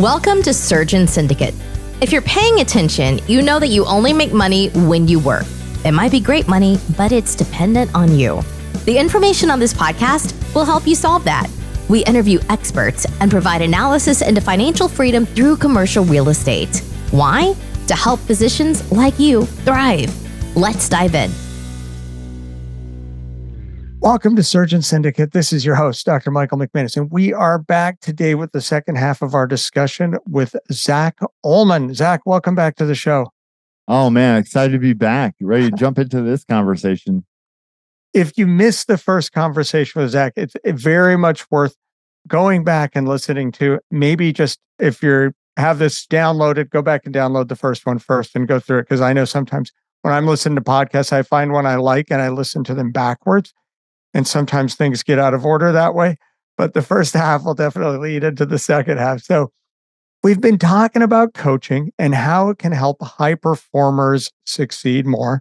Welcome to Surgeon Syndicate. If you're paying attention, you know that you only make money when you work. It might be great money, but it's dependent on you. The information on this podcast will help you solve that. We interview experts and provide analysis into financial freedom through commercial real estate. Why? To help physicians like you thrive. Let's dive in. Welcome to Surgeon Syndicate. This is your host, Dr. Michael McManus, and we are back today with the second half of our discussion with Zach Oehlman. Zach, welcome back to the show. Oh man, excited to be back. Ready to jump into this conversation. If you missed the first conversation with Zach, it's very much worth going back and listening to. Maybe just if you have this downloaded, go back and download the first one first and go through it. Because I know sometimes when I'm listening to podcasts, I find one I like and I listen to them backwards. And sometimes things get out of order that way. But the first half will definitely lead into the second half. So we've been talking about coaching and how it can help high performers succeed more.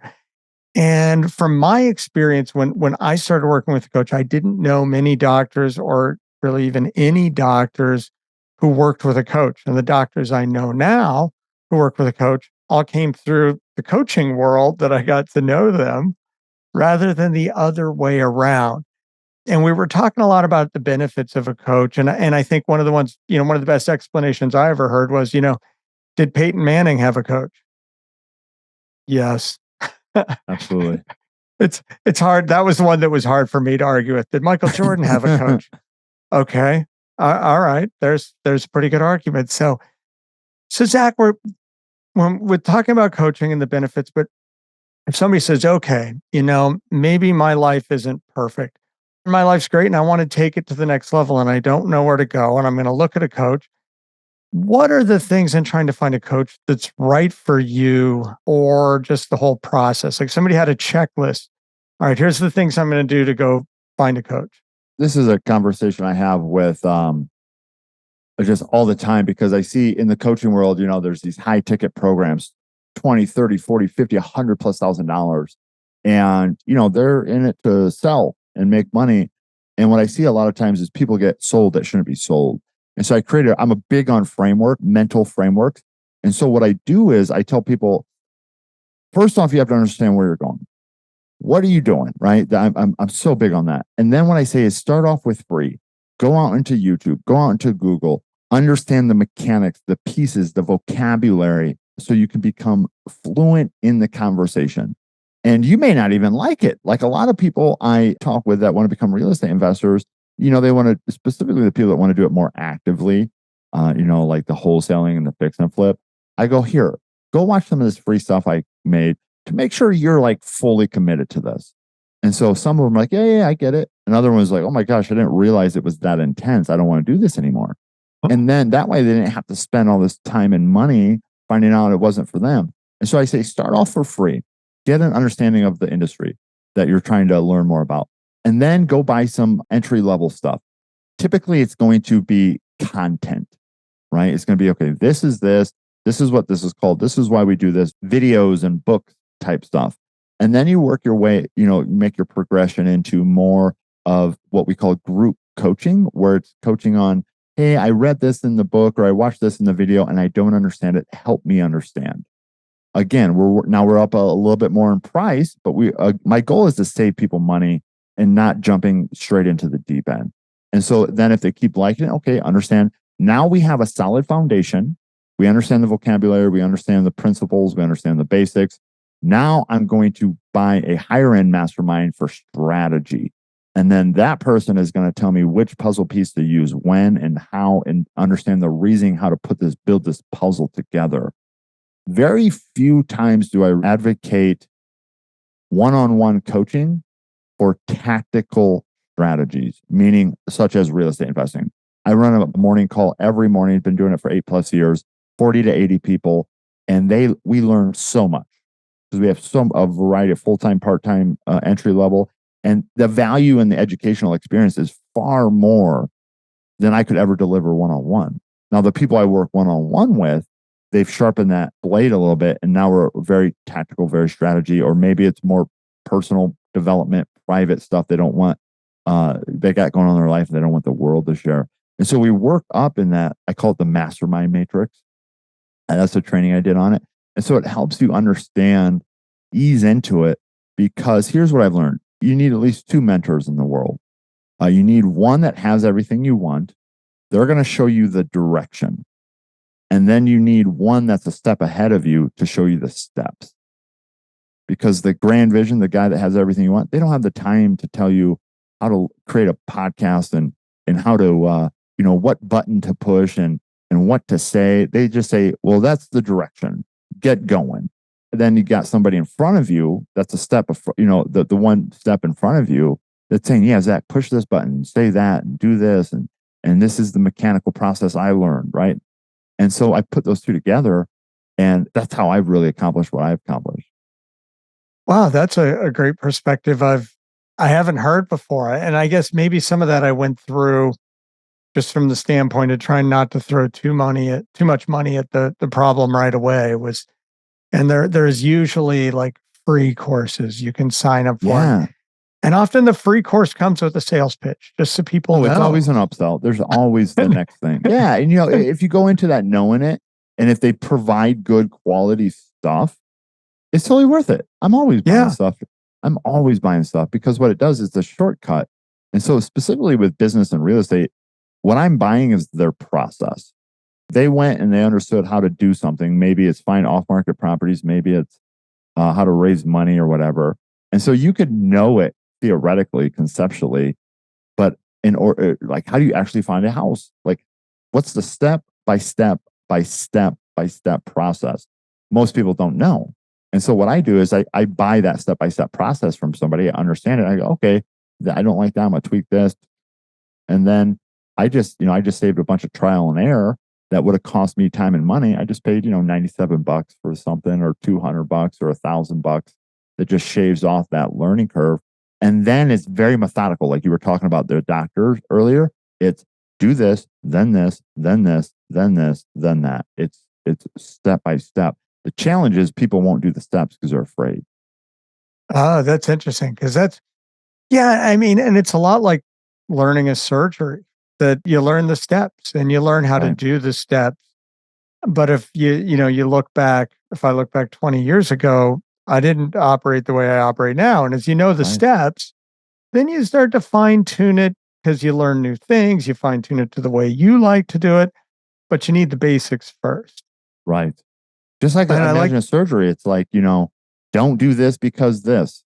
And from my experience, when I started working with a coach, I didn't know many doctors or really even any doctors who worked with a coach. And the doctors I know now who work with a coach all came through the coaching world that I got to know them, rather than the other way around. And we were talking a lot about the benefits of a coach. And I think one of the ones, one of the best explanations I ever heard was, did Peyton Manning have a coach? Yes. Absolutely. It's hard. That was the one that was hard for me to argue with. Did Michael Jordan have a coach? Okay. All right. There's a pretty good argument. So Zach, when we're talking about coaching and the benefits, but if somebody says, okay, maybe my life isn't perfect. My life's great and I want to take it to the next level and I don't know where to go and I'm going to look at a coach. What are the things in trying to find a coach that's right for you or just the whole process? Like somebody had a checklist. All right, here's the things I'm going to do to go find a coach. This is a conversation I have with just all the time because I see in the coaching world, there's these high ticket programs. 20, 30, 40, 50, $100,000+. And, they're in it to sell and make money. And what I see a lot of times is people get sold that shouldn't be sold. And so I'm a big on mental frameworks. And so what I do is I tell people, first off, you have to understand where you're going. What are you doing? Right. I'm so big on that. And then what I say is start off with free, go out into YouTube, go out into Google, understand the mechanics, the pieces, the vocabulary, so you can become fluent in the conversation. And you may not even like it. Like a lot of people I talk with that want to become real estate investors, they want to, specifically the people that want to do it more actively, like the wholesaling and the fix and flip. I go, here, go watch some of this free stuff I made to make sure you're like fully committed to this. And so some of them are like, yeah, I get it. Another one was like, oh my gosh, I didn't realize it was that intense. I don't want to do this anymore. And then that way they didn't have to spend all this time and money finding out it wasn't for them. And so I say, start off for free, get an understanding of the industry that you're trying to learn more about, and then go buy some entry level stuff. Typically, it's going to be content, right? It's going to be, okay, this is what this is called. This is why we do this, videos and book type stuff. And then you work your way, make your progression into more of what we call group coaching, where it's coaching on, hey, I read this in the book or I watched this in the video and I don't understand it. Help me understand. Again, we're up a little bit more in price, but my goal is to save people money and not jumping straight into the deep end. And so then if they keep liking it, okay, understand. Now we have a solid foundation. We understand the vocabulary. We understand the principles. We understand the basics. Now I'm going to buy a higher end mastermind for strategy. And then that person is going to tell me which puzzle piece to use when and how, and understand the reasoning, how to build this puzzle together. Very few times do I advocate one-on-one coaching for tactical strategies, meaning such as real estate investing. I run a morning call every morning, been doing it for 8+ years, 40 to 80 people. And we learn so much because we have a variety of full-time, part-time, entry level. And the value in the educational experience is far more than I could ever deliver one-on-one. Now, the people I work one-on-one with, they've sharpened that blade a little bit. And now we're very tactical, very strategy, or maybe it's more personal development, private stuff they don't want, they got going on in their life. They don't want the world to share. And so we work up in that, I call it the mastermind matrix. And that's the training I did on it. And so it helps you understand, ease into it, because here's what I've learned. You need at least two mentors in the world. You need one that has everything you want. They're going to show you the direction. And then you need one that's a step ahead of you to show you the steps. Because the grand vision, the guy that has everything you want, they don't have the time to tell you how to create a podcast and how to, what button to push and what to say. They just say, well, that's the direction. Get going. And then you got somebody in front of you that's a step of, the one step in front of you that's saying, yeah, Zach, push this button, say that, and do this. And this is the mechanical process I learned, right? And so I put those two together, and that's how I've really accomplished what I've accomplished. Wow, that's a great perspective. I haven't heard before. And I guess maybe some of that I went through just from the standpoint of trying not to throw too much money at the problem right away and there's usually like free courses you can sign up for. Yeah. And often the free course comes with a sales pitch, just so people know. It's always an upsell. There's always the next thing. Yeah. And if you go into that knowing it, and if they provide good quality stuff, it's totally worth it. I'm always buying stuff. I'm always buying stuff because what it does is the shortcut. And so specifically with business and real estate, what I'm buying is their process. They went and they understood how to do something. Maybe it's find off-market properties. Maybe it's how to raise money or whatever. And so you could know it theoretically, conceptually, but like, how do you actually find a house? Like, what's the step by step by step by step process? Most people don't know. And so what I do is I buy that step by step process from somebody. I understand it. I go, okay, I don't like that. I'm gonna tweak this, and then I just saved a bunch of trial and error that would have cost me time and money. I just paid $97 for something, or $200 or $1,000. That just shaves off that learning curve. And then it's very methodical. Like you were talking about the doctors earlier. It's do this, then this, then this, then this, then that. It's step by step. The challenge is people won't do the steps because they're afraid. Oh, that's interesting. Because and it's a lot like learning a surgery, that you learn the steps and you learn how to do the steps. But if you look back, if I look back 20 years ago, I didn't operate the way I operate now. And as you know the steps, then you start to fine tune it because you learn new things. You fine tune it to the way you like to do it, but you need the basics first. Right. Just like imagine a surgery. It's like, don't do this because this.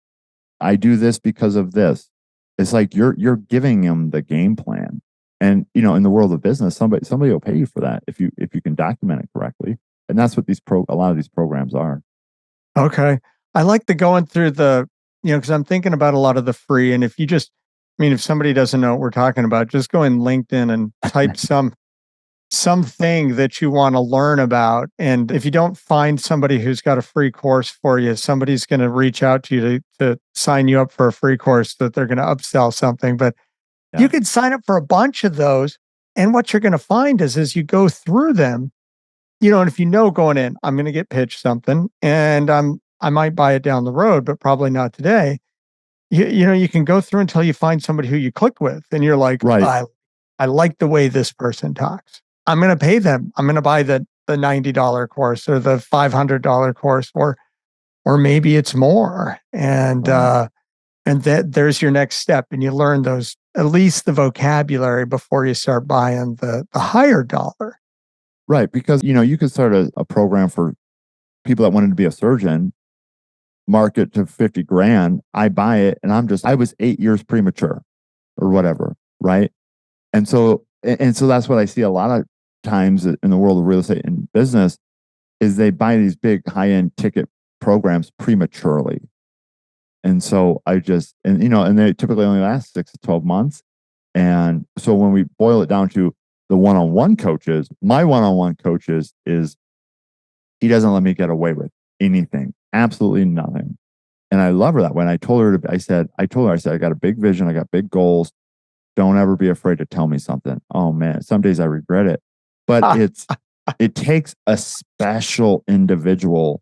I do this because of this. It's like you're giving them the game plan. And in the world of business, somebody will pay you for that if you can document it correctly. And that's what a lot of these programs are. Okay. I like the going through because I'm thinking about a lot of the free. And if somebody doesn't know what we're talking about, just go in LinkedIn and type something that you want to learn about. And if you don't find somebody who's got a free course for you, somebody's going to reach out to you to sign you up for a free course that they're going to upsell something. But you could sign up for a bunch of those. And what you're going to find is as you go through them, and if going in, I'm going to get pitched something and I might buy it down the road, but probably not today. You can go through until you find somebody who you click with and you're like, right. I like the way this person talks. I'm going to pay them. I'm going to buy the $90 course or the $500 course, or maybe it's more. And there's your next step. And you learn those, at least the vocabulary before you start buying the higher dollar. Right. Because, you could start a program for people that wanted to be a surgeon, market to 50 grand. I buy it and I was 8 years premature or whatever. Right. And so that's what I see a lot of times in the world of real estate and business is they buy these big high-end ticket programs prematurely. And so and they typically only last 6 to 12 months. And so when we boil it down to the one-on-one coaches, my one-on-one coaches he doesn't let me get away with anything, absolutely nothing. And I love her that way. And I told her, I said, I got a big vision. I got big goals. Don't ever be afraid to tell me something. Oh man, some days I regret it, but it takes a special individual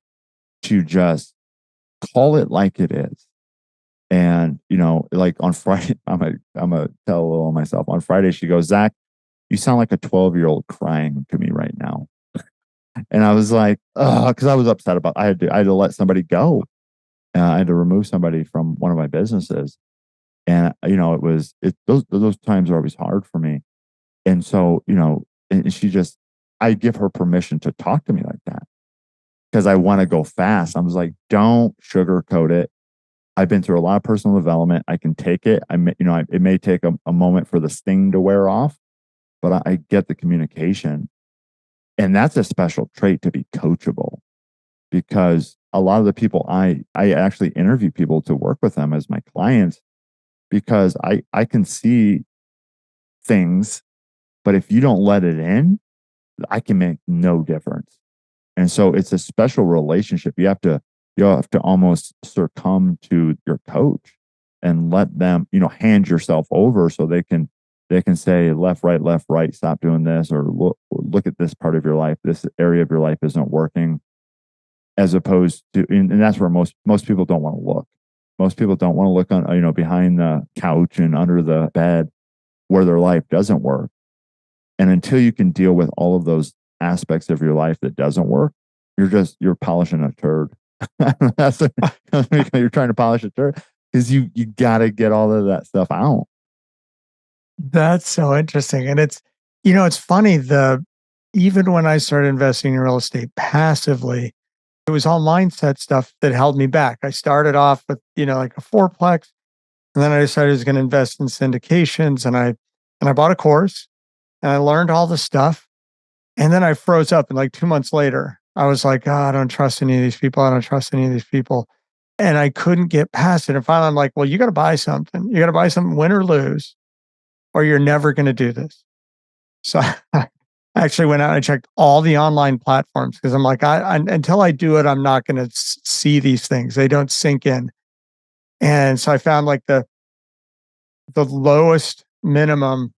to just call it like it is. And, like on Friday, I'm gonna tell a little on myself. On Friday, she goes, Zach, you sound like a 12-year-old crying to me right now. And I was like, because I was upset about, I had to let somebody go. I had to remove somebody from one of my businesses. And, those times are always hard for me. And so, and I give her permission to talk to me like that because I want to go fast. I was like, don't sugarcoat it. I've been through a lot of personal development. I can take it. It may take a moment for the sting to wear off, but I get the communication. And that's a special trait, to be coachable, because a lot of the people I actually interview people to work with them as my clients, because I can see things, but if you don't let it in, I can make no difference. And so it's a special relationship. You have to almost succumb to your coach and let them, hand yourself over so they can say left, right, stop doing this, or look at this part of your life. This area of your life isn't working, as opposed to, and that's where most people don't want to look. Most people don't want to look on, behind the couch and under the bed where their life doesn't work. And until you can deal with all of those aspects of your life that doesn't work, you're polishing a turd. You're trying to polish a turd because you got to get all of that stuff out. That's so interesting. And it's funny, even when I started investing in real estate passively, it was all mindset stuff that held me back. I started off with, like a fourplex, and then I decided I was going to invest in syndications, and I bought a course and I learned all the stuff. And then I froze up, and like 2 months later, I was like, oh, I don't trust any of these people. I don't trust any of these people. And I couldn't get past it. And finally I'm like, well, you got to buy something. You got to buy something, win or lose, or you're never going to do this. So I actually went out and checked all the online platforms because I'm like, until I do it, I'm not going to see these things. They don't sink in. And so I found like the lowest minimum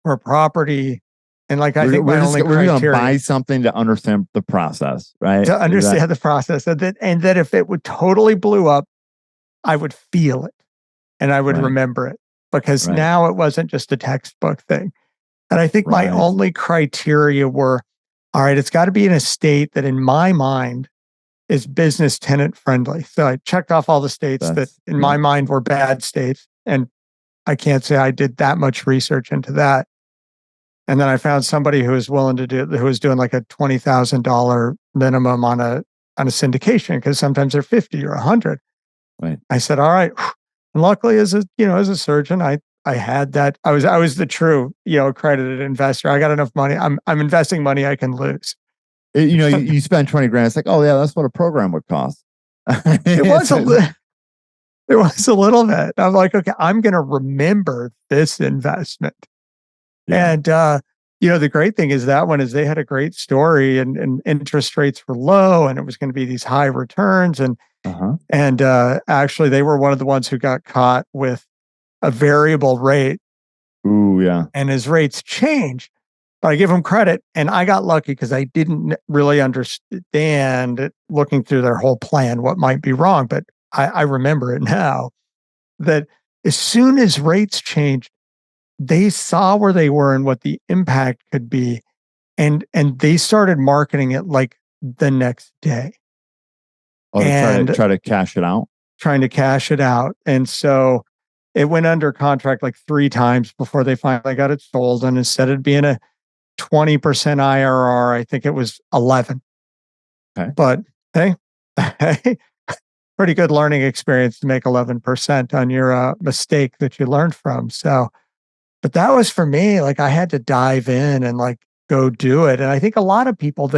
for property. And like, I think we're going to buy something to understand the process, right? To understand the process. And that if it would totally blew up, I would feel it and I would remember it, because now it wasn't just a textbook thing. And I think my only criteria were, all right, it's got to be in a state that in my mind is business tenant friendly. So I checked off all the states that in my mind were bad states. And I can't say I did that much research into that. And then I found somebody who was willing to who was doing like a $20,000 minimum on a syndication, because sometimes they're 50 or 100. Right. I said, all right. And luckily as a surgeon, I had that. I was the true, accredited investor. I got enough money. I'm investing money I can lose. You spend 20 grand. It's like, oh yeah, that's what a program would cost. It was a little bit. I'm like, okay, I'm going to remember this investment. Yeah. And, the great thing is that one is they had a great story, and interest rates were low, and it was going to be these high returns. And, actually they were one of the ones who got caught with a variable rate. Ooh, yeah. And his rates changed, but I give him credit. And I got lucky because I didn't really understand looking through their whole plan what might be wrong. But I remember it now, that as soon as rates changed, they saw where they were and what the impact could be. And they started marketing it like the next day. Oh, and try to cash it out? Trying to cash it out. And so it went under contract like 3 times before they finally got it sold. And instead of being a 20% IRR, I think it was 11. Okay. But hey, pretty good learning experience to make 11% on your mistake that you learned from. So, but that was for me, like I had to dive in and like go do it. And I think a lot of people,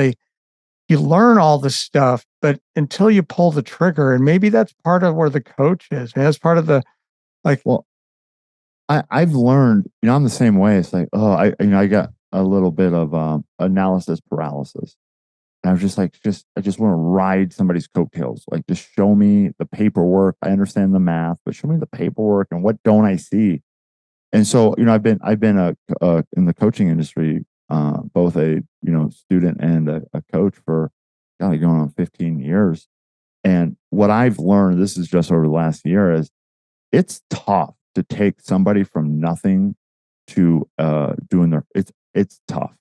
you learn all this stuff, but until you pull the trigger, and maybe that's part of where the coach is. That's part of the, like, well, I've learned, I'm the same way. It's like, I got a little bit of analysis paralysis. And I was just like, I just want to ride somebody's coattails. Like, just show me the paperwork. I understand the math, but show me the paperwork and what don't I see? And so, I've been in the coaching industry, both a student and a coach for going on 15 years. And what I've learned, this is just over the last year, is it's tough to take somebody from nothing to doing it's tough.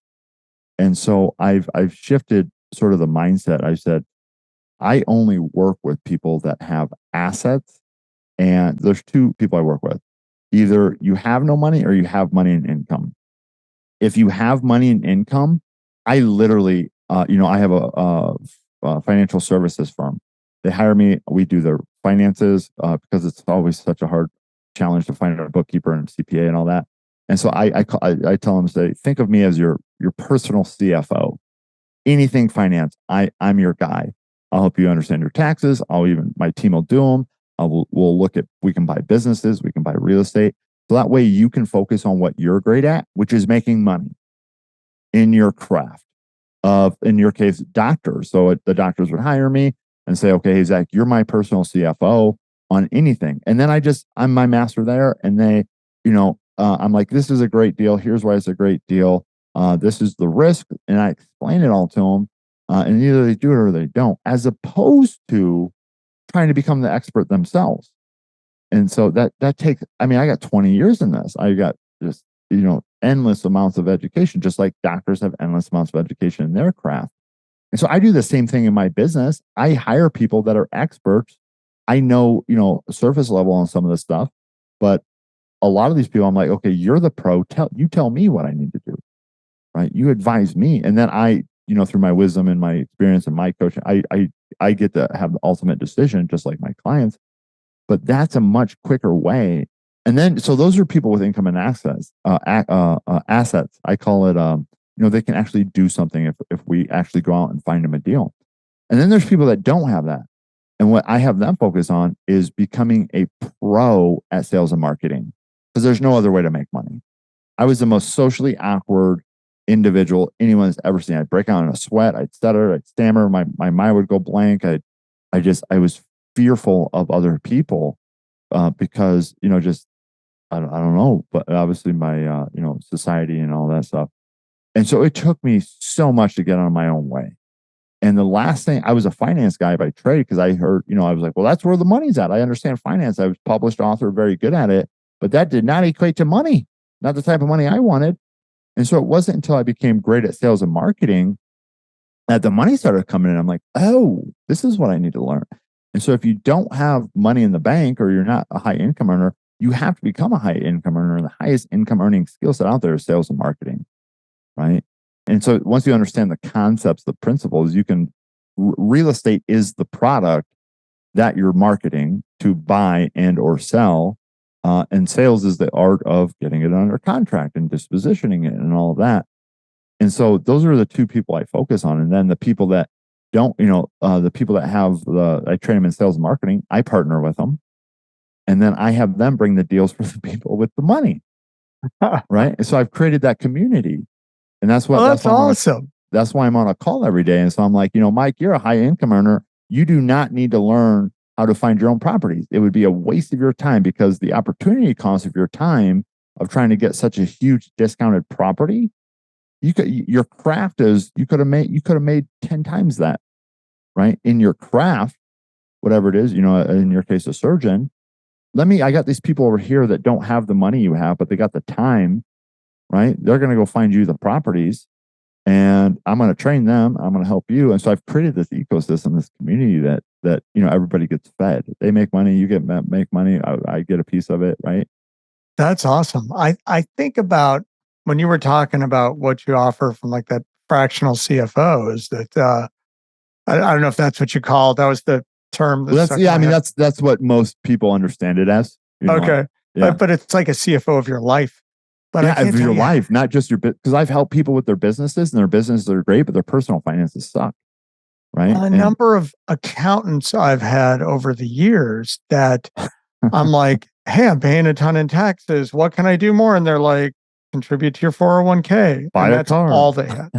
And so I've shifted sort of the mindset. I said, I only work with people that have assets. And there's two people I work with. Either you have no money or you have money and income. If you have money and income, I literally, I have a financial services firm. They hire me. We do their finances because it's always such a hard challenge to find a bookkeeper and CPA and all that. And so I tell them, say, think of me as your personal CFO. Anything finance, I'm your guy. I'll help you understand your taxes. My team will do them. We'll look at, we can buy businesses, we can buy real estate. So that way you can focus on what you're great at, which is making money in your craft in your case, doctors. So the doctors would hire me and say, okay, hey, Zach, you're my personal CFO on anything. And then I'm my master there. And they, I'm like, this is a great deal. Here's why it's a great deal. This is the risk. And I explain it all to them. And either they do it or they don't, as opposed to trying to become the expert themselves. And so that takes, I got 20 years in this. I got just, endless amounts of education, just like doctors have endless amounts of education in their craft. And so I do the same thing in my business. I hire people that are experts. I know, surface level on some of this stuff, but a lot of these people, I'm like, okay, you're the pro. Tell me what I need to do, right? You advise me. And then I, through my wisdom and my experience and my coaching, I get to have the ultimate decision, just like my clients. But that's a much quicker way. And then, so those are people with income and assets. Assets. I call it. They can actually do something if we actually go out and find them a deal. And then there's people that don't have that. And what I have them focus on is becoming a pro at sales and marketing, because there's no other way to make money. I was the most socially awkward individual anyone's ever seen. I'd break out in a sweat. I'd stutter. I'd stammer. My mind would go blank. I was fearful of other people because I don't know, but obviously my society and all that stuff. And so it took me so much to get on my own way. And the last thing, I was a finance guy by trade, because I heard, I was like, well, that's where the money's at. I understand finance. I was a published author, very good at it, but that did not equate to money, not the type of money I wanted. And so it wasn't until I became great at sales and marketing that the money started coming in. I'm like, oh, this is what I need to learn. And so if you don't have money in the bank, or you're not a high income earner, you have to become a high income earner. And the highest income earning skill set out there is sales and marketing, right? And so once you understand the concepts, the principles, you can, real estate is the product that you're marketing to buy and or sell. And sales is the art of getting it under contract and dispositioning it and all of that. And so those are the two people I focus on. And then the people that don't, the people that I train them in sales and marketing, I partner with them. And then I have them bring the deals for the people with the money. Right. And so I've created that community. And that's what, that's awesome. That's why I'm on a call every day. And so I'm like, Mike, you're a high income earner. You do not need to learn how to find your own properties. It would be a waste of your time, because the opportunity cost of your time of trying to get such a huge discounted property, your craft is, you could have made 10 times that, right? In your craft, whatever it is, in your case, a surgeon. I got these people over here that don't have the money you have, but they got the time, right? They're going to go find you the properties, and I'm going to train them. I'm going to help you. And so I've created this ecosystem, this community that everybody gets fed. They make money, you make money. I get a piece of it, right? That's awesome. I think about when you were talking about what you offer from like that fractional CFO, is that I don't know if that's what you call it. That was the term. Well, that's what most people understand it as. Okay. But it's like a CFO of your life. But of your life, not just your business. Because I've helped people with their businesses, and their businesses are great, but their personal finances suck. Right. A number of accountants I've had over the years that I'm like, hey, I'm paying a ton in taxes. What can I do more? And they're like, contribute to your 401k. Buy a car. All they had.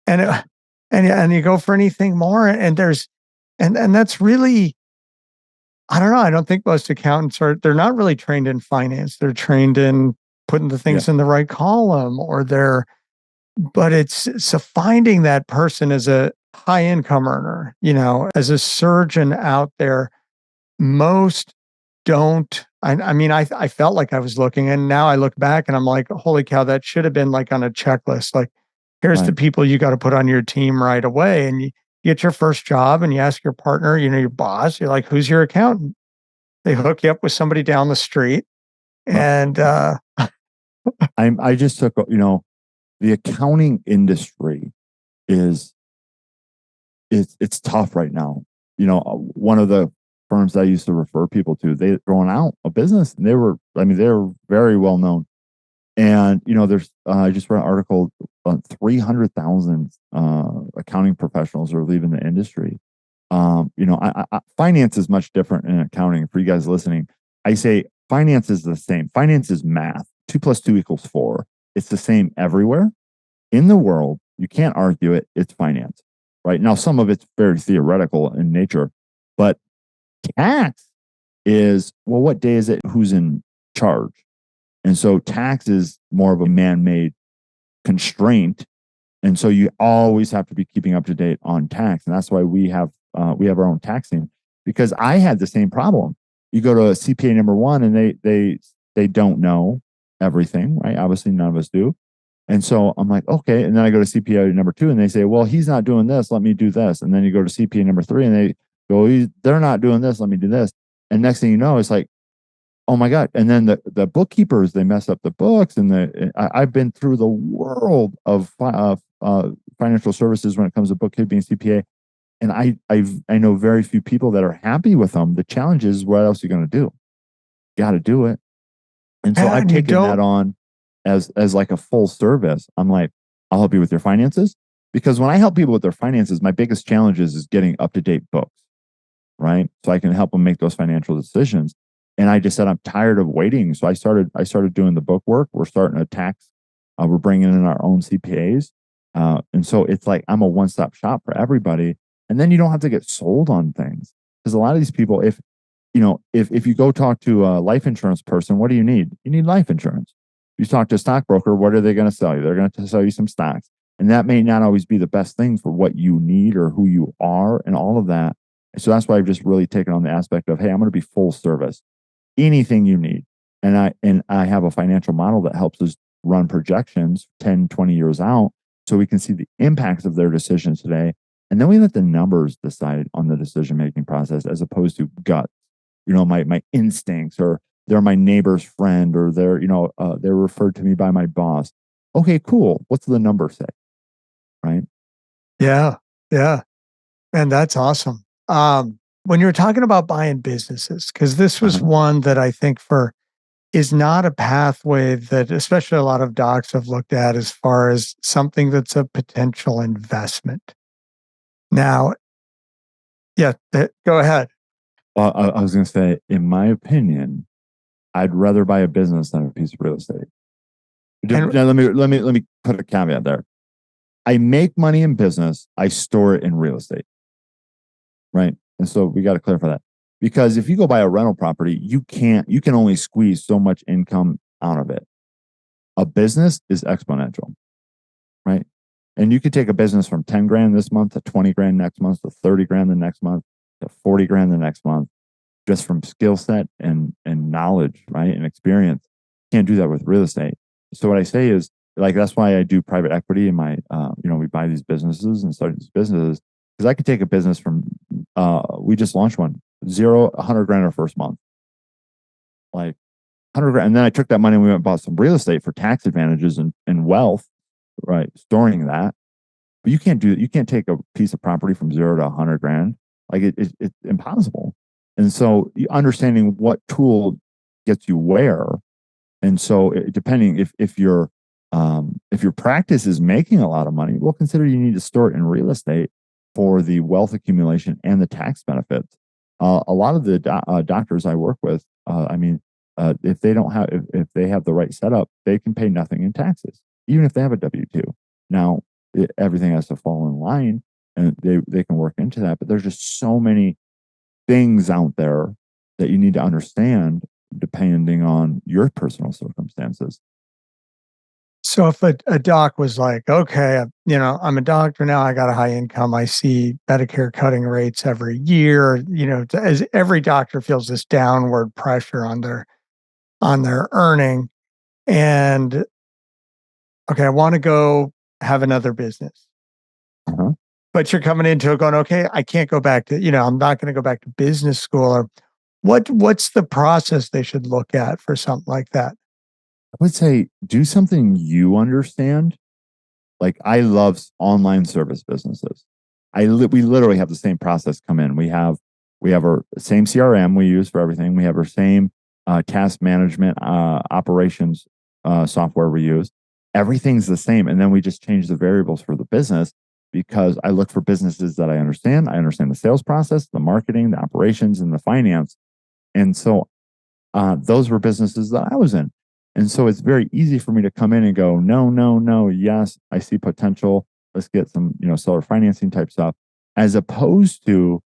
and you go for anything more. And that's really, I don't know. I don't think most accountants they're not really trained in finance. They're trained in putting the things in the right column, but it's so finding that person as a high income earner, as a surgeon out there, most don't I mean, I felt like I was looking, and now I look back and I'm like, holy cow, that should have been like on a checklist. Like, here's the Right. people you got to put on your team right away. And you get your first job and you ask your partner, your boss, you're like, who's your accountant? They hook you up with somebody down the street. Well, And I just took, the accounting industry is it's tough right now. One of the firms I used to refer people to, they thrown out a business, and they were very well known. And there's I just read an article, 300,000 accounting professionals are leaving the industry. Finance is much different in accounting. For you guys listening, I say finance is the same. Finance is math. 2 + 2 = 4. It's the same everywhere in the world. You can't argue it. It's finance, right? Now, some of it's very theoretical in nature, but tax is, well, what day is it? Who's in charge? And so tax is more of a man-made constraint. And so you always have to be keeping up to date on tax. And that's why we have our own tax team, because I had the same problem. You go to a CPA number one and they don't know everything, right? Obviously none of us do. And so I'm like, okay. And then I go to CPA number two and they say, well, he's not doing this. Let me do this. And then you go to CPA number three and they go, they're not doing this. Let me do this. And next thing you know, it's like, oh my God. And then the bookkeepers, they mess up the books. And I've been through the world of financial services when it comes to bookkeeping and CPA. And I know very few people that are happy with them. The challenge is, what else are you going to do? Got to do it. And so I've taken that on as like a full service. I'm like, I'll help you with your finances, because when I help people with their finances, my biggest challenge is getting up-to-date books, right? So I can help them make those financial decisions. And I just said, I'm tired of waiting. So I started doing the book work. We're starting a tax. We're bringing in our own CPAs. And so it's like, I'm a one-stop shop for everybody. And then you don't have to get sold on things, because a lot of these people, if you go talk to a life insurance person, what do you need? You need life insurance. You talk to a stockbroker, what are they going to sell you? They're going to sell you some stocks. And that may not always be the best thing for what you need or who you are and all of that. And so that's why I've just really taken on the aspect of, hey, I'm going to be full service. Anything you need. And I have a financial model that helps us run projections 10, 20 years out, so we can see the impacts of their decisions today. And then we let the numbers decide on the decision-making process, as opposed to gut. My instincts, or they're my neighbor's friend, or they're referred to me by my boss. Okay, cool. What's the number say? Right? yeah. And that's awesome. When you were talking about buying businesses, because this was one that I think is not a pathway that especially a lot of docs have looked at as far as something that's a potential investment. Now, yeah, go ahead. Well, I was going to say, in my opinion, I'd rather buy a business than a piece of real estate. Now, let me put a caveat there. I make money in business. I store it in real estate. Right. And so we got to clarify that, because if you go buy a rental property, you can only squeeze so much income out of it. A business is exponential. Right. And you could take a business from 10 grand this month to 20 grand next month to 30 grand the next month to 40 grand the next month, just from skill set and knowledge, right? And experience. Can't do that with real estate. So what I say is, like, that's why I do private equity in my, we buy these businesses and start these businesses, because I could take a business from, we just launched one, 100 grand our first month, like 100 grand. And then I took that money and we went and bought some real estate for tax advantages and wealth, right? Storing that. But you can't do it. You can't take a piece of property from 0 to 100 grand. Like it's impossible. And so understanding what tool gets you where. And so depending if your practice is making a lot of money, well, consider you need to store it in real estate for the wealth accumulation and the tax benefits. A lot of the doctors I work with, if they have the right setup, they can pay nothing in taxes, even if they have a W-2. Now, everything has to fall in line, and they can work into that. But there's just so many things out there that you need to understand depending on your personal circumstances. So if a doc was like, okay, I'm a doctor now, I got a high income, I see Medicare cutting rates every year, as every doctor feels this downward pressure on their earning. And okay, I want to go have another business. Uh-huh. But you're coming into it going, okay, I can't go back to, I'm not going to go back to business school. Or what's the process they should look at for something like that? I would say do something you understand. Like I love online service businesses. We literally have the same process come in. We have our same CRM we use for everything. We have our same task management operations software we use. Everything's the same, and then we just change the variables for the business because I look for businesses that I understand. I understand the sales process, the marketing, the operations, and the finance. And so those were businesses that I was in. And so it's very easy for me to come in and go, no, no, no, yes, I see potential. Let's get some, seller financing type stuff, as opposed to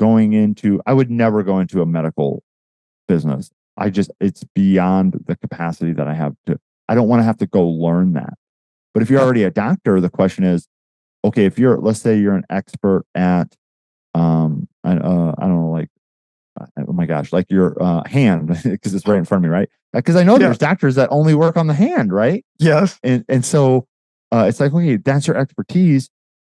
I would never go into a medical business. It's beyond the capacity that I don't want to have to go learn that. But if you're already a doctor, the question is, okay, let's say you're an expert at, I don't know, like, oh my gosh, like your hand, because it's right in front of me, right? Because I know there's doctors that only work on the hand, right? Yes. And so it's like, okay, that's your expertise.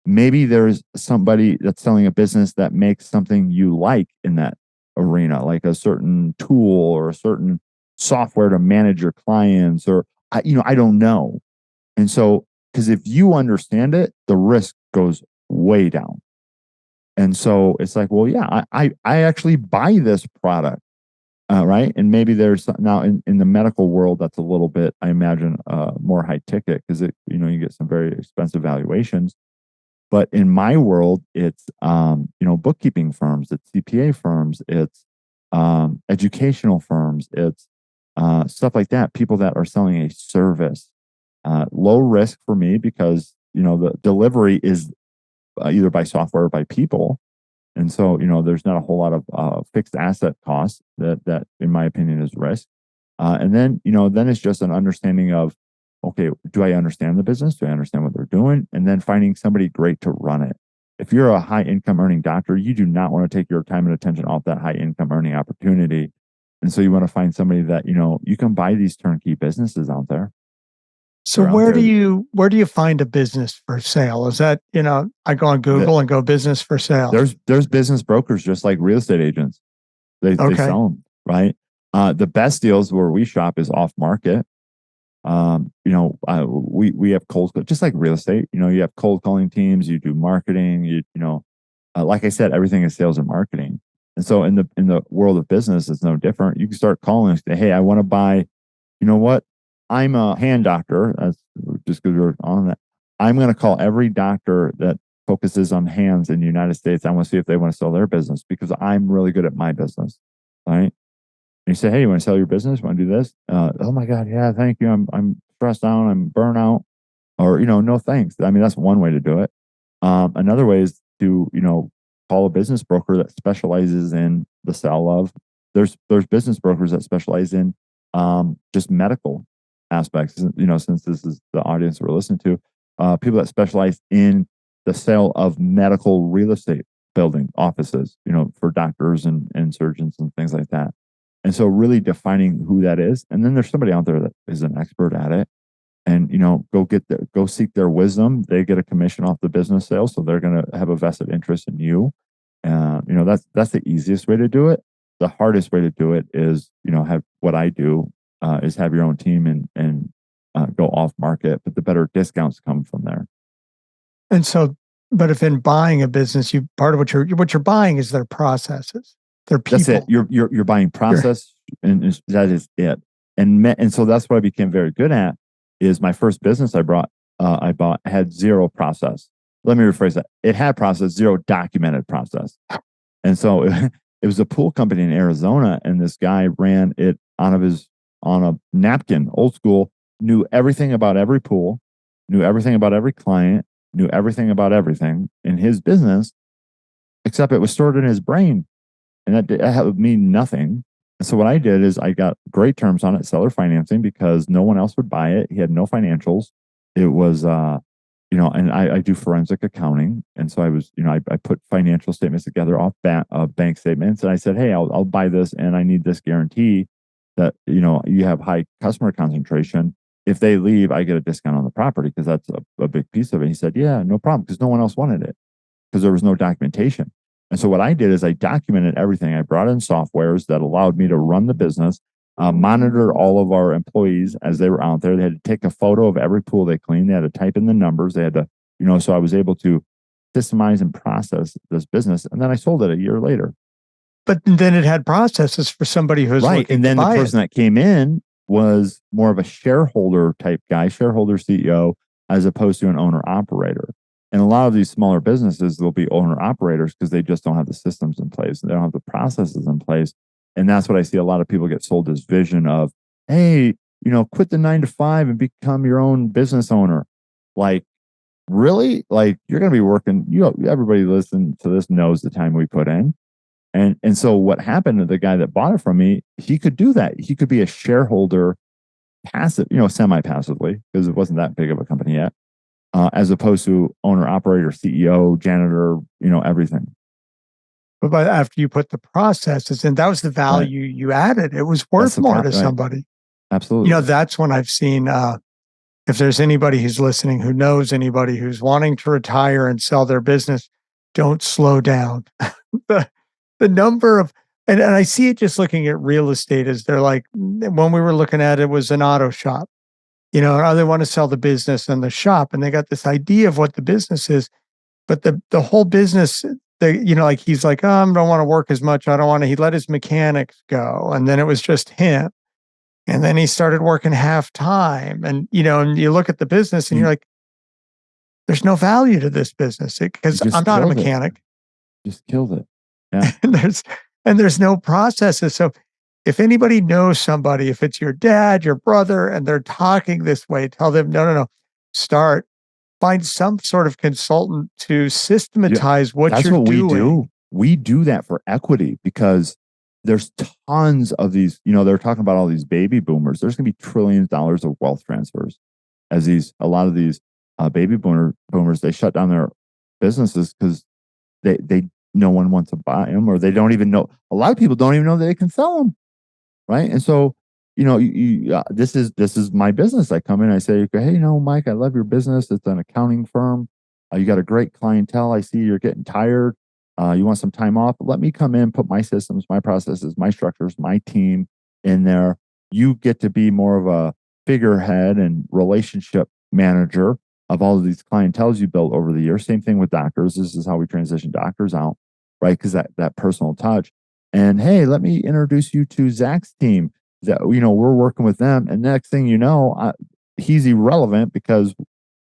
Maybe there's somebody that's selling a business that makes something you like in that arena, like a certain tool or a certain software to manage your clients, or I don't know. And so, because if you understand it, the risk goes way down. And so it's like, well, yeah, I actually buy this product, right? And maybe there's now in the medical world that's a little bit, I imagine, more high ticket because you get some very expensive valuations. But in my world, it's bookkeeping firms, it's CPA firms, it's educational firms, it's stuff like that. People that are selling a service, low risk for me because the delivery is either by software or by people. And so, there's not a whole lot of fixed asset costs that in my opinion is risk. And then it's just an understanding of, okay, do I understand the business? Do I understand what they're doing? And then finding somebody great to run it. If you're a high income earning doctor, you do not want to take your time and attention off that high income earning opportunity. And so you want to find somebody that, you can buy these turnkey businesses out there. So where do you find a business for sale? Is that, I go on Google and go business for sale? There's business brokers just like real estate agents. They sell them, right? The best deals where we shop is off market. We have cold, just like real estate. You have cold calling teams. You do marketing. Like I said, everything is sales and marketing. And so in the world of business, it's no different. You can start calling and say, "Hey, I want to buy. You know what? I'm a hand doctor." That's just because we're on that. I'm going to call every doctor that focuses on hands in the United States. I want to see if they want to sell their business because I'm really good at my business, right? And you say, "Hey, you want to sell your business? Want to do this?" Oh my God, yeah, thank you. I'm stressed out. I'm burnout, or no thanks. I mean, that's one way to do it. Another way is to call a business broker that specializes in the sale of. There's business brokers that specialize in just medical aspects. Since this is the audience we're listening to, people that specialize in the sale of medical real estate building offices, for doctors and surgeons and things like that. And so really defining who that is. And then there's somebody out there that is an expert at it, and, go seek their wisdom. They get a commission off the business sale. So they're going to have a vested interest in you. That's the easiest way to do it. The hardest way to do it is, have what I do, is have your own team and go off market, but the better discounts come from there. And so, but if in buying a business, part of what you're buying is their processes, their people. That's it. You're buying process, and that is it. And so that's what I became very good at. Is my first business I bought had zero process. Let me rephrase that. It had process, zero documented process. And so it was a pool company in Arizona, and this guy ran it on a napkin, old school, knew everything about every pool, knew everything about every client, knew everything about everything in his business, except it was stored in his brain. And that would mean nothing And so what I did is I got great terms on it, seller financing, because no one else would buy it. He had no financials. It was, and I do forensic accounting. And so I was, I put financial statements together off bank statements. And I said, hey, I'll buy this, and I need this guarantee that, you have high customer concentration. If they leave, I get a discount on the property, because that's a big piece of it. He said, yeah, no problem, because no one else wanted it, because there was no documentation. And so what I did is I documented everything. I brought in softwares that allowed me to run the business, monitor all of our employees as they were out there. They had to take a photo of every pool they cleaned. They had to type in the numbers. They had to, so I was able to systemize and process this business. And then I sold it a year later. But then it had processes for somebody who's right. looking And then to the buy person that came in was more of a shareholder type guy, shareholder CEO, as opposed to an owner operator. And a lot of these smaller businesses, they'll be owner operators because they just don't have the systems in place. They don't have the processes in place. And that's what I see a lot of people get sold this vision of, hey, quit the 9 to 5 and become your own business owner. Like, really? Like, you're going to be working, everybody listening to this knows the time we put in. And so what happened to the guy that bought it from me, he could do that. He could be a shareholder passive, semi-passively, because it wasn't that big of a company yet. As opposed to owner, operator, CEO, janitor, everything. But after you put the processes in, that was the value you added. It was worth more to somebody. Absolutely. That's when I've seen, if there's anybody who's listening who knows anybody who's wanting to retire and sell their business, don't slow down. the number of, and I see it just looking at real estate, as they're like, when we were looking at it, was an auto shop. They want to sell the business and the shop, and they got this idea of what the business is, but the whole business, like he's like, oh, I don't want to work as much. I don't want to. He let his mechanics go, and then it was just him, and then he started working half time, and and you look at the business, and you're like, there's no value to this business because I'm not a mechanic. Just killed it. Yeah, and there's no processes. So if anybody knows somebody, if it's your dad, your brother, and they're talking this way, tell them, no. Find some sort of consultant to systematize what you're doing. That's what we do. We do that for equity, because there's tons of these, they're talking about all these baby boomers. There's going to be trillions of dollars of wealth transfers as a lot of these baby boomers, they shut down their businesses because no one wants to buy them, or they don't even know. A lot of people don't even know that they can sell them. Right. And so, this is my business. I come in, I say, hey, Mike, I love your business. It's an accounting firm. You got a great clientele. I see you're getting tired. You want some time off. Let me come in, put my systems, my processes, my structures, my team in there. You get to be more of a figurehead and relationship manager of all of these clienteles you built over the years. Same thing with doctors. This is how we transition doctors out, right? Because that personal touch. And hey, let me introduce you to Zach's team. That we're working with them, and next thing you know, he's irrelevant because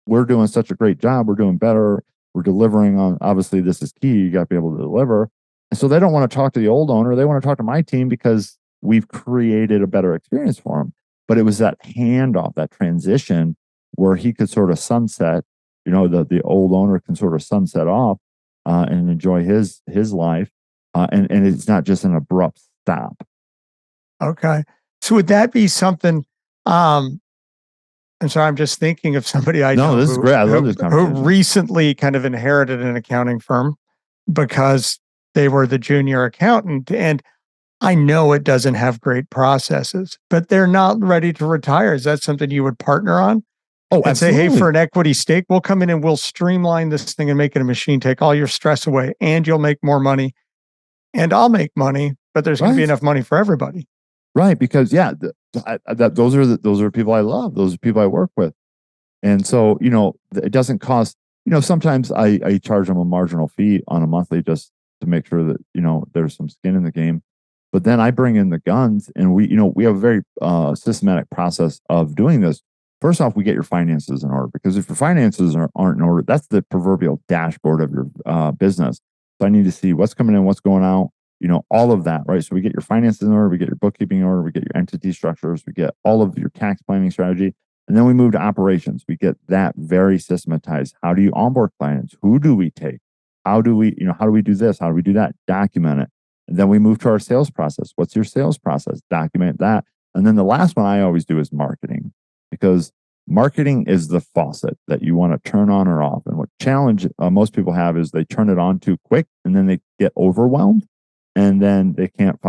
we're doing such a great job. We're doing better. We're delivering on. Obviously, this is key. You got to be able to deliver. And so they don't want to talk to the old owner. They want to talk to my team because we've created a better experience for him. But it was that handoff, that transition, where he could sort of sunset. The old owner can sort of sunset off and enjoy his life. And it's not just an abrupt stop. Okay. So would that be something, I'm sorry, I'm just thinking of somebody I know. No, this is great. I love this conversation. Who recently kind of inherited an accounting firm because they were the junior accountant. And I know it doesn't have great processes, but they're not ready to retire. Is that something you would partner on? Oh, and absolutely. Say, hey, for an equity stake, we'll come in and we'll streamline this thing and make it a machine, take all your stress away, and you'll make more money, and I'll make money, but there's going to be enough money for everybody. Right, because those are people I love. Those are people I work with, and so it doesn't cost. Sometimes I charge them a marginal fee on a monthly just to make sure that there's some skin in the game. But then I bring in the guns, and we have a very systematic process of doing this. First off, we get your finances in order, because if your finances aren't in order, that's the proverbial dashboard of your business. So I need to see what's coming in, what's going out. All of that, right? So we get your finances in order, we get your bookkeeping in order, we get your entity structures, we get all of your tax planning strategy, and then we move to operations. We get that very systematized. How do you onboard clients? Who do we take? How do we do this? How do we do that? Document it. And then we move to our sales process. What's your sales process? Document that. And then the last one I always do is marketing, because marketing is the faucet that you want to turn on or off. And what challenge most people have is they turn it on too quick and then they get overwhelmed. And then they can't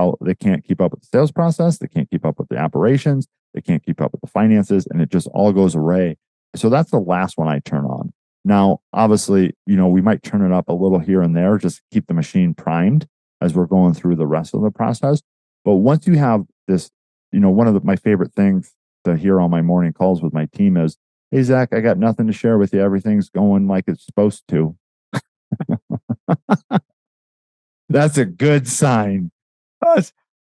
keep up with the sales process. They can't keep up with the operations. They can't keep up with the finances, and it just all goes away. So that's the last one I turn on. Now, obviously, we might turn it up a little here and there, just keep the machine primed as we're going through the rest of the process. But once you have this, one of my favorite things to hear on my morning calls with my team is, "Hey, Zach, I got nothing to share with you. Everything's going like it's supposed to." That's a good sign.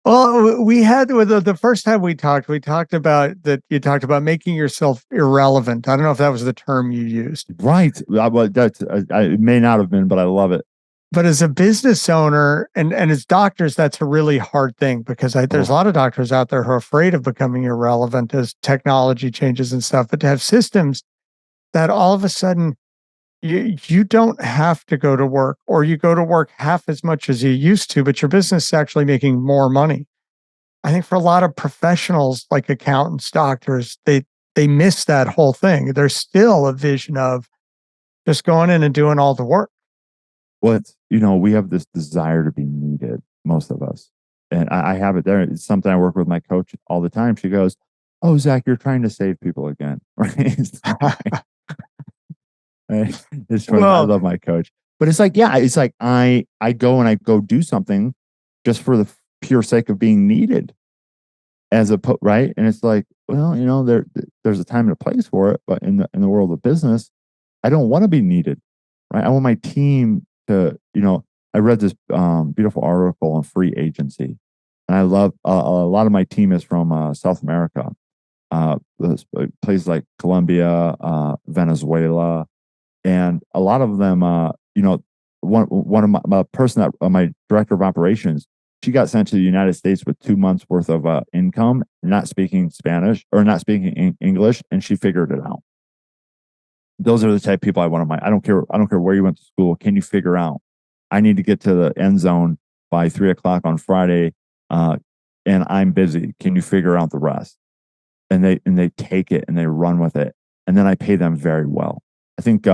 Well, we had the first time we talked about that. You talked about making yourself irrelevant. I don't know if that was the term you used. Right. It may not have been, but I love it. But as a business owner and as doctors, that's a really hard thing, because there's a lot of doctors out there who are afraid of becoming irrelevant as technology changes and stuff. But to have systems that all of a sudden you don't have to go to work, or you go to work half as much as you used to, but your business is actually making more money. I think for a lot of professionals like accountants, doctors, they miss that whole thing. There's still a vision of just going in and doing all the work. Well, we have this desire to be needed, most of us. And I have it there. It's something I work with my coach all the time. She goes, "Oh, Zach, you're trying to save people again." Right? It's funny. I love my coach. But it's like, I go do something just for the pure sake of being needed. Right? And it's like, well, there's a time and a place for it, but in the world of business, I don't want to be needed. Right? I want my team to, I read this beautiful article on free agency, and I love a lot of my team is from South America, places like Colombia, Venezuela, and a lot of them, one of my director of operations, she got sent to the United States with 2 months worth of income, not speaking Spanish or not speaking English, and she figured it out. Those are the type of people I want to mind. I don't care where you went to school. Can you figure out? I need to get to the end zone by 3:00 on Friday, and I'm busy. Can you figure out the rest? And they take it and they run with it, and then I pay them very well. I think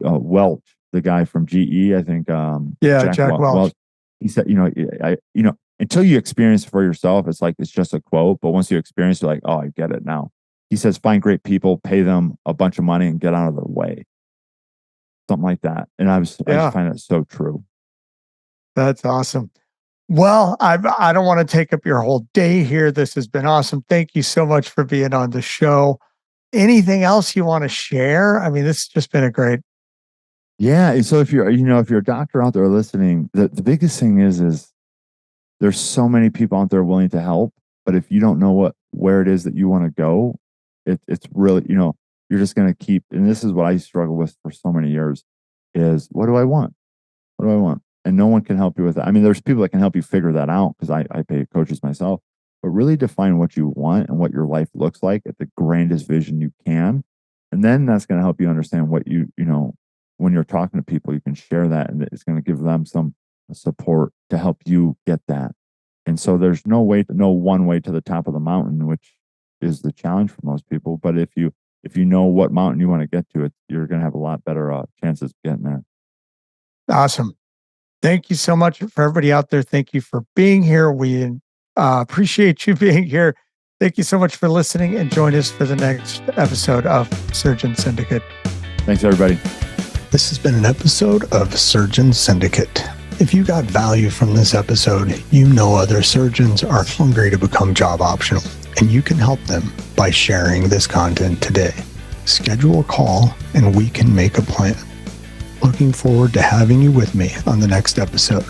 Welch, the guy from GE, I think Jack Welch. He said, until you experience it for yourself, it's like it's just a quote. But once you experience it, you're like, oh, I get it now. He says, find great people, pay them a bunch of money, and get out of their way. Something like that. And I just find it so true. That's awesome. Well, I don't want to take up your whole day here. This has been awesome. Thank you so much for being on the show. Anything else you want to share? I mean, this has just been a great. Yeah. And so if you're a doctor out there listening, the biggest thing is there's so many people out there willing to help. But if you don't know where it is that you want to go, it's really, you're just going to keep, and this is what I struggle with for so many years, is what do I want? What do I want? And no one can help you with that. I mean, there's people that can help you figure that out, because I pay coaches myself, but really define what you want and what your life looks like at the grandest vision you can. And then that's going to help you understand what when you're talking to people, you can share that, and it's going to give them some support to help you get that. And so there's no one way to the top of the mountain, which is the challenge for most people. But if you know what mountain you want to get to, you're going to have a lot better chances of getting there. Awesome. Thank you so much for everybody out there. Thank you for being here. We appreciate you being here. Thank you so much for listening, and join us for the next episode of Surgeon Syndicate. Thanks, everybody. This has been an episode of Surgeon Syndicate. If you got value from this episode, other surgeons are hungry to become job optional, and you can help them by sharing this content today. Schedule a call and we can make a plan. Looking forward to having you with me on the next episode.